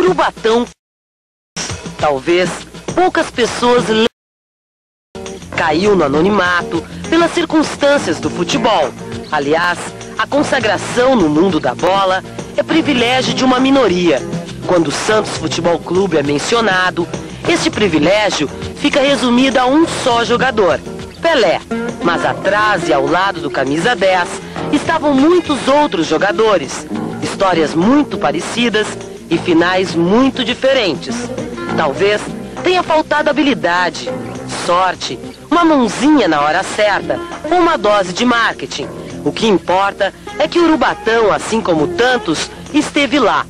Urubatão. Talvez poucas pessoas caiu no anonimato pelas circunstâncias do futebol. Aliás, a consagração no mundo da bola é privilégio de uma minoria. Quando o Santos Futebol Clube é mencionado, este privilégio fica resumido a um só jogador, Pelé. Mas atrás e ao lado do camisa 10 estavam muitos outros jogadores, histórias muito parecidas e finais muito diferentes. Talvez tenha faltado habilidade, sorte, uma mãozinha na hora certa ou uma dose de marketing. O que importa é que o Urubatão, assim como tantos, esteve lá.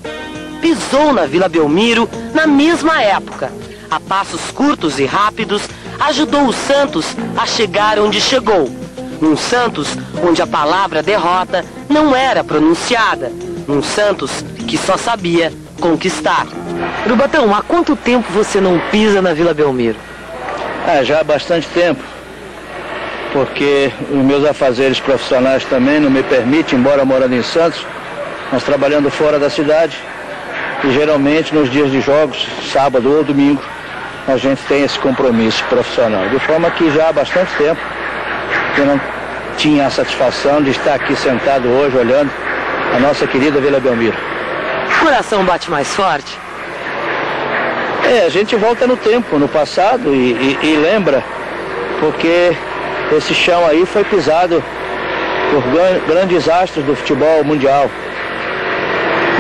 Pisou na Vila Belmiro na mesma época. A passos curtos e rápidos, ajudou o Santos a chegar onde chegou. Num Santos onde a palavra derrota não era pronunciada. Num Santos que só sabia conquistar. Urubatão, há quanto tempo você não pisa na Vila Belmiro? Já há bastante tempo, porque os meus afazeres profissionais também não me permitem, embora morando em Santos, mas trabalhando fora da cidade, e geralmente nos dias de jogos, sábado ou domingo, a gente tem esse compromisso profissional. De forma que já há bastante tempo eu não tinha a satisfação de estar aqui sentado hoje olhando a nossa querida Vila Belmiro. O coração bate mais forte? A gente volta no tempo, no passado, e lembra, porque esse chão aí foi pisado por grandes astros do futebol mundial.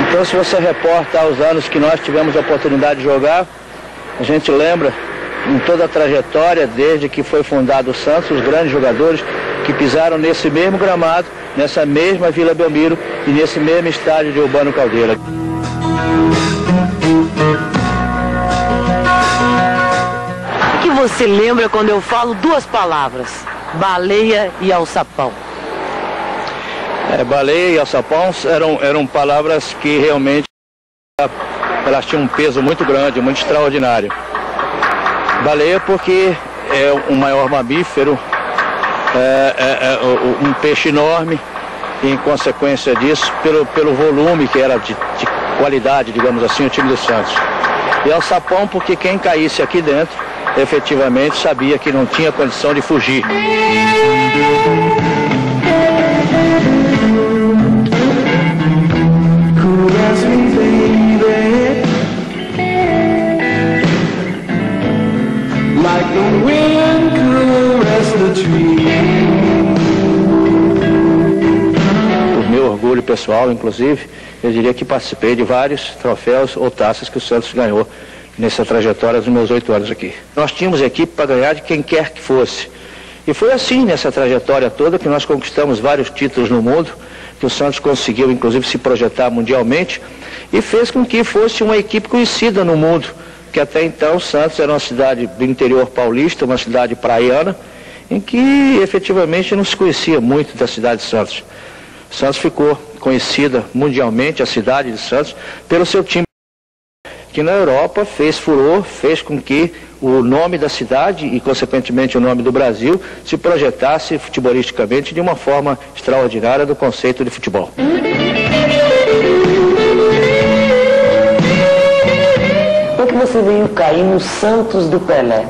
Então, se você reporta aos anos que nós tivemos a oportunidade de jogar, a gente lembra em toda a trajetória, desde que foi fundado o Santos, os grandes jogadores que pisaram nesse mesmo gramado, nessa mesma Vila Belmiro e nesse mesmo estádio de Urbano Caldeira. O que você lembra quando eu falo duas palavras? Baleia e alçapão. Baleia e alçapão eram palavras que realmente elas tinham um peso muito grande, muito extraordinário. Baleia porque é o maior mamífero, um peixe enorme, e em consequência disso, pelo volume que era de qualidade, digamos assim, o time do Santos. E alçapão porque quem caísse aqui dentro, efetivamente sabia que não tinha condição de fugir. Por meu orgulho pessoal, inclusive, eu diria que participei de vários troféus ou taças que o Santos ganhou nessa trajetória dos meus 8 anos aqui. Nós tínhamos equipe para ganhar de quem quer que fosse. E foi assim nessa trajetória toda que nós conquistamos vários títulos no mundo, que o Santos conseguiu inclusive se projetar mundialmente e fez com que fosse uma equipe conhecida no mundo, que até então o Santos era uma cidade do interior paulista, uma cidade praiana, em que efetivamente não se conhecia muito da cidade de Santos. Santos ficou conhecida mundialmente, a cidade de Santos, pelo seu time, que na Europa fez furor, fez com que o nome da cidade e, consequentemente, o nome do Brasil se projetasse futebolisticamente de uma forma extraordinária do conceito de futebol. Como que você veio cair no Santos do Pelé?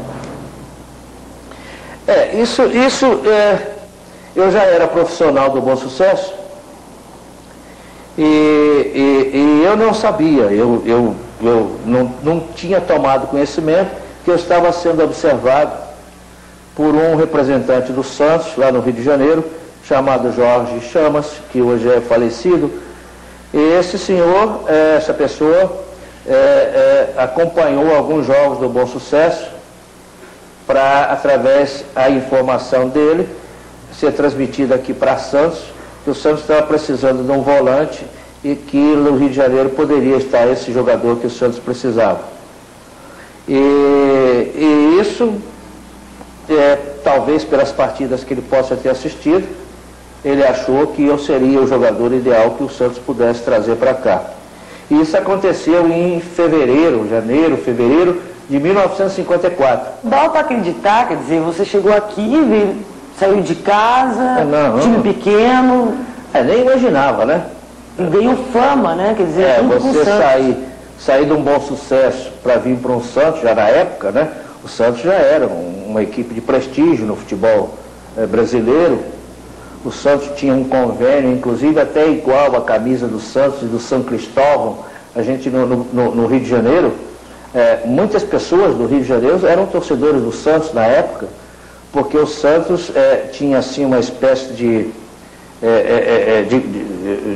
Eu já era profissional do Bom Sucesso e eu não sabia, eu não tinha tomado conhecimento que eu estava sendo observado por um representante do Santos, lá no Rio de Janeiro, chamado Jorge Chamas, que hoje é falecido. E esse senhor, essa pessoa, acompanhou alguns jogos do Bom Sucesso para, através da informação dele, ser transmitida aqui para Santos, que o Santos estava precisando de um volante e que no Rio de Janeiro poderia estar esse jogador que o Santos precisava. E isso, talvez pelas partidas que ele possa ter assistido, ele achou que eu seria o jogador ideal que o Santos pudesse trazer para cá. E isso aconteceu em janeiro, fevereiro de 1954. Dá para acreditar, quer dizer, você chegou aqui, saiu de casa, time pequeno. Nem imaginava, né? E ganhou fama, né? Quer dizer, você sair sair de um Bom Sucesso para vir para um Santos, já na época, né? O Santos já era uma equipe de prestígio no futebol brasileiro. O Santos tinha um convênio, inclusive até igual a camisa do Santos e do São Cristóvão. A gente no Rio de Janeiro, muitas pessoas do Rio de Janeiro eram torcedores do Santos na época, porque o Santos tinha assim uma espécie de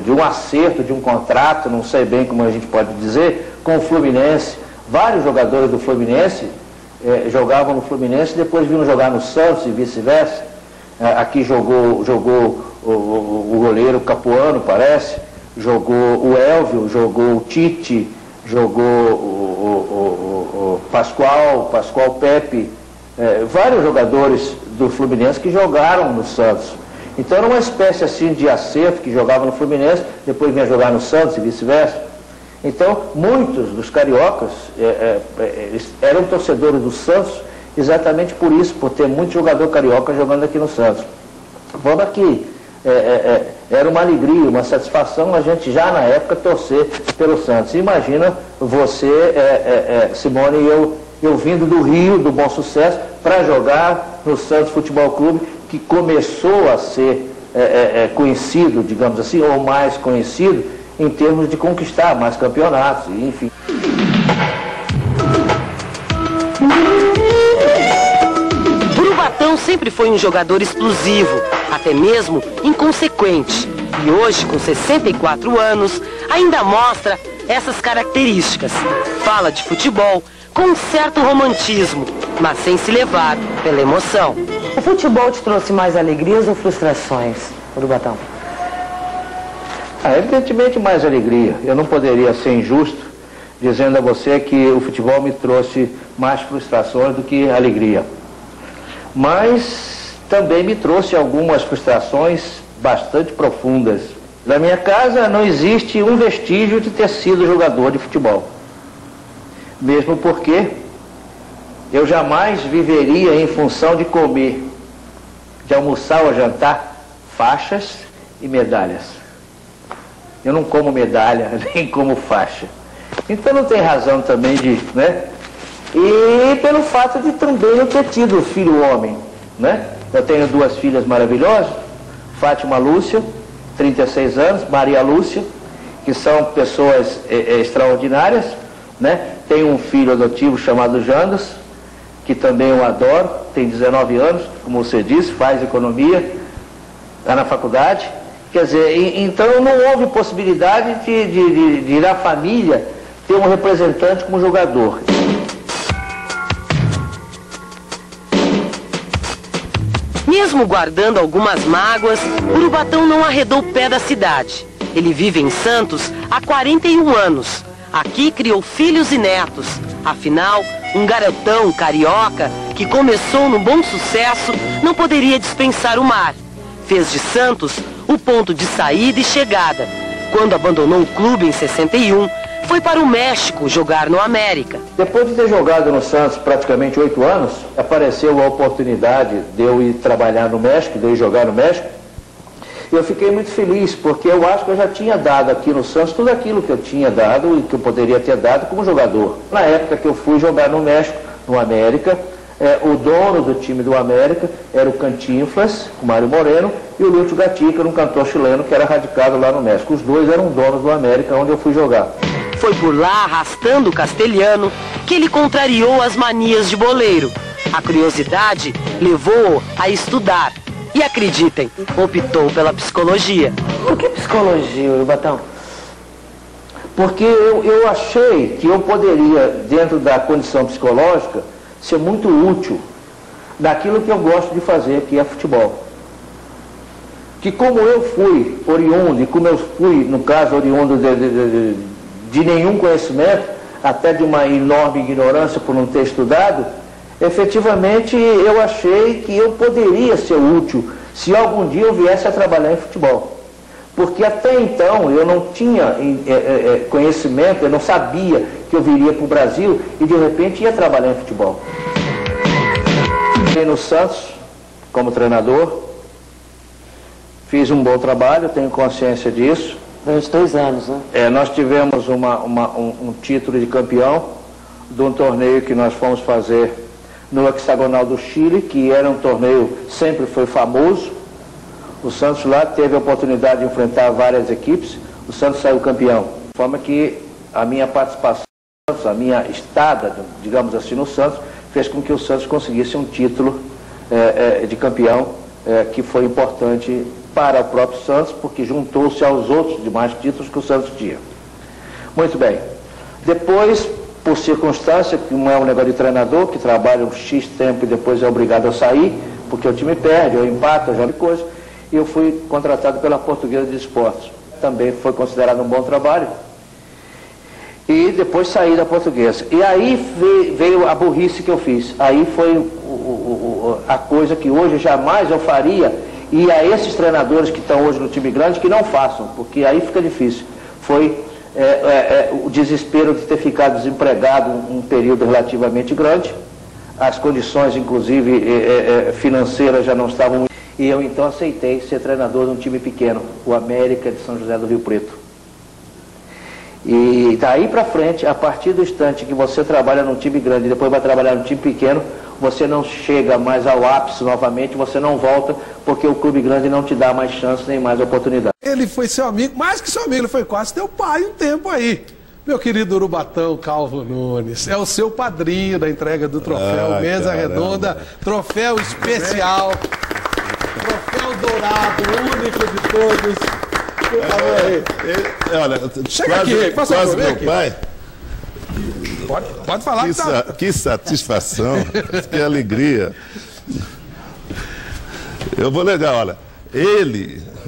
um acerto, de um contrato, não sei bem como a gente pode dizer, com o Fluminense. Vários jogadores do Fluminense jogavam no Fluminense e depois vinham jogar no Santos e vice-versa. Aqui jogou o goleiro Capuano, parece, jogou o Elvio, jogou o Tite, jogou o Pascoal Pepe, vários jogadores do Fluminense que jogaram no Santos. Então era uma espécie assim de acerto, que jogava no Fluminense, depois vinha jogar no Santos e vice-versa. Então muitos dos cariocas eles eram torcedores do Santos exatamente por isso, por ter muito jogador carioca jogando aqui no Santos. Vamos aqui, era uma alegria, uma satisfação a gente já na época torcer pelo Santos. Imagina você, Simone, e eu vindo do Rio, do Bom Sucesso, para jogar no Santos Futebol Clube, que começou a ser conhecido, digamos assim, ou mais conhecido, em termos de conquistar mais campeonatos, enfim. Urubatão sempre foi um jogador explosivo, até mesmo inconsequente. E hoje, com 64 anos, ainda mostra essas características. Fala de futebol com um certo romantismo, mas sem se levar pela emoção. O futebol te trouxe mais alegrias ou frustrações, Urubatão? Evidentemente mais alegria. Eu não poderia ser injusto dizendo a você que o futebol me trouxe mais frustrações do que alegria. Mas também me trouxe algumas frustrações bastante profundas. Na minha casa não existe um vestígio de ter sido jogador de futebol. Mesmo porque eu jamais viveria em função de comer, de almoçar ou jantar, faixas e medalhas. Eu não como medalha, nem como faixa. Então não tem razão também de, né? E pelo fato de também eu ter tido filho homem, né? Eu tenho duas filhas maravilhosas, Fátima Lúcia, 36 anos, Maria Lúcia, que são pessoas extraordinárias, né? Tenho um filho adotivo chamado Jandas, que também eu adoro, tem 19 anos, como você disse, faz economia, está na faculdade. Quer dizer, então não houve possibilidade de ir à família ter um representante como jogador. Mesmo guardando algumas mágoas, Urubatão não arredou o pé da cidade. Ele vive em Santos há 41 anos. Aqui criou filhos e netos. Afinal, um garotão carioca que começou no Bom Sucesso não poderia dispensar o mar. Fez de Santos o ponto de saída e chegada. Quando abandonou o clube em 61, foi para o México jogar no América. Depois de ter jogado no Santos praticamente 8 anos, apareceu a oportunidade de eu ir trabalhar no México, de eu ir jogar no México. E eu fiquei muito feliz, porque eu acho que eu já tinha dado aqui no Santos tudo aquilo que eu tinha dado e que eu poderia ter dado como jogador. Na época que eu fui jogar no México, no América, o dono do time do América era o Cantinflas, o Mário Moreno, e o Lúcio Gatica, era um cantor chileno que era radicado lá no México. Os dois eram donos do América, onde eu fui jogar. Foi por lá, arrastando o castelhano, que ele contrariou as manias de boleiro. A curiosidade levou-o a estudar. E acreditem, optou pela psicologia. Por que psicologia, Urubatão? Porque eu achei que eu poderia, dentro da condição psicológica, ser muito útil naquilo que eu gosto de fazer, que é futebol. Que como eu fui oriundo, e como eu fui, no caso, oriundo de nenhum conhecimento, até de uma enorme ignorância por não ter estudado, efetivamente eu achei que eu poderia ser útil se algum dia eu viesse a trabalhar em futebol. Porque até então eu não tinha conhecimento, eu não sabia que eu viria para o Brasil e de repente ia trabalhar em futebol. Entrei no Santos como treinador, fiz um bom trabalho, tenho consciência disso. Durante 2 anos, né? Nós tivemos um título de campeão de um torneio que nós fomos fazer no Hexagonal do Chile, que era um torneio, sempre foi famoso. O Santos lá teve a oportunidade de enfrentar várias equipes, o Santos saiu campeão. De forma que a minha participação, a minha estada, digamos assim, no Santos, fez com que o Santos conseguisse um título de campeão, que foi importante para o próprio Santos, porque juntou-se aos outros demais títulos que o Santos tinha. Muito bem. Depois, por circunstância, que não é um negócio de treinador, que trabalha um X tempo e depois é obrigado a sair, porque o time perde, ou empata, ou joga coisa, e eu fui contratado pela Portuguesa de Esportes. Também foi considerado um bom trabalho. E depois saí da Portuguesa. E aí veio a burrice que eu fiz. Aí foi a coisa que hoje jamais eu faria, e a esses treinadores que estão hoje no time grande que não façam, porque aí fica difícil. Foi o desespero de ter ficado desempregado um período relativamente grande. As condições, inclusive, financeiras já não estavam. E eu então aceitei ser treinador de um time pequeno, o América de São José do Rio Preto. E daí para frente, a partir do instante que você trabalha num time grande e depois vai trabalhar num time pequeno, você não chega mais ao ápice novamente, você não volta, porque o clube grande não te dá mais chance nem mais oportunidade. Ele foi seu amigo, mais que seu amigo, ele foi quase teu pai um tempo aí. Meu querido Urubatão Calvo Nunes, é o seu padrinho da entrega do troféu Mesa Redonda, troféu especial, troféu dourado, único de todos. Por favor, aí. Olha, chega quase, aqui, faça quase meu aqui. Pai. Pode falar. Que satisfação, que alegria. Eu vou legal, olha.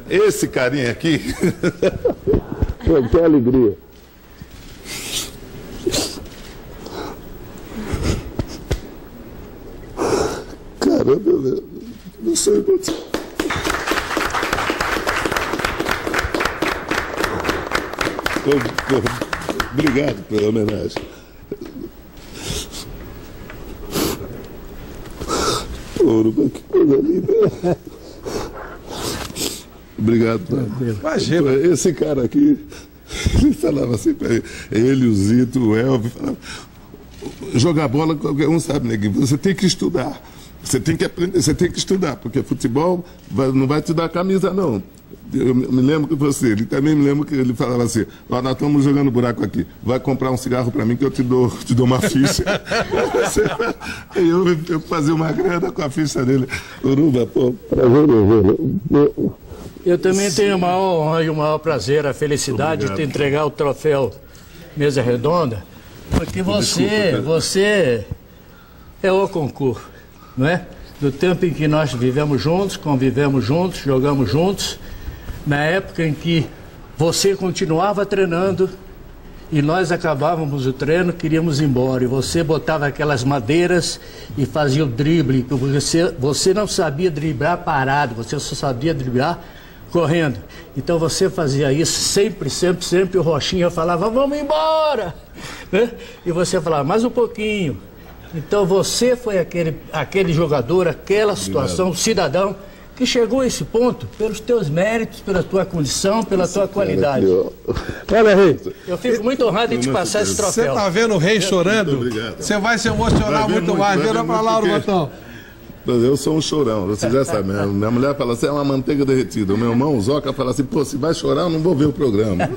Esse carinha aqui. Que alegria. Caramba, eu não sei muito. Obrigado pela homenagem. Ouro, que coisa linda. Obrigado. Imagina. Esse cara aqui, ele falava assim para ele, o Zito, o Elvio, falava, jogar bola qualquer um sabe, neguinho, você tem que estudar. Você tem que aprender, você tem que estudar, porque futebol não vai te dar camisa, não. Eu me lembro que ele também me lembro que ele falava assim, nós estamos jogando buraco aqui, vai comprar um cigarro para mim que eu te dou uma ficha. eu fazia uma grana com a ficha dele. Uruba, pô, prazer. Eu também tenho a maior honra e o maior prazer, a felicidade de te entregar o troféu Mesa Redonda, porque você é o concurso, não é? Do tempo em que nós vivemos juntos, convivemos juntos, jogamos juntos, na época em que você continuava treinando e nós acabávamos o treino, queríamos ir embora, e você botava aquelas madeiras e fazia o drible, você não sabia driblar parado, você só sabia driblar correndo. Então você fazia isso sempre, o Rochinha falava, vamos embora, né? E você falava, mais um pouquinho. Então você foi aquele jogador, aquela situação, o cidadão que chegou a esse ponto pelos teus méritos, pela tua condição, pela tua qualidade. Olha, Rei. Eu fico muito honrado em te passar esse troféu. Você tá vendo o Rei chorando? Você vai se emocionar muito mais. Vira pra lá, Urubatão. Eu sou um chorão, você já sabe. Minha mulher fala assim, é uma manteiga derretida. O meu irmão, o Zoca, fala assim, pô, se vai chorar, eu não vou ver o programa.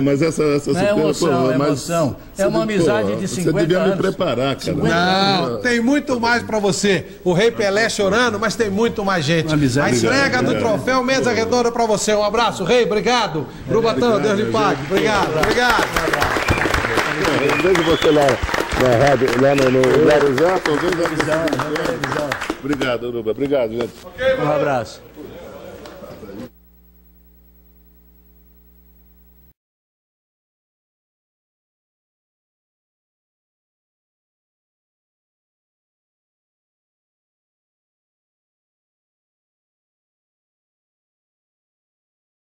Mas essa não é emoção, é emoção. É uma amizade de 50 anos. Você devia me preparar, cara. Não, tem muito mais pra você. O Rei Pelé chorando, mas tem muito mais gente. A entrega do troféu Mesa Redonda pra você. Um abraço, Rei, obrigado. Urubatão, Deus lhe pague. Obrigado. Vejo você lá na rádio, lá no Larizão. Obrigado, Uruba. Obrigado, gente. Um abraço.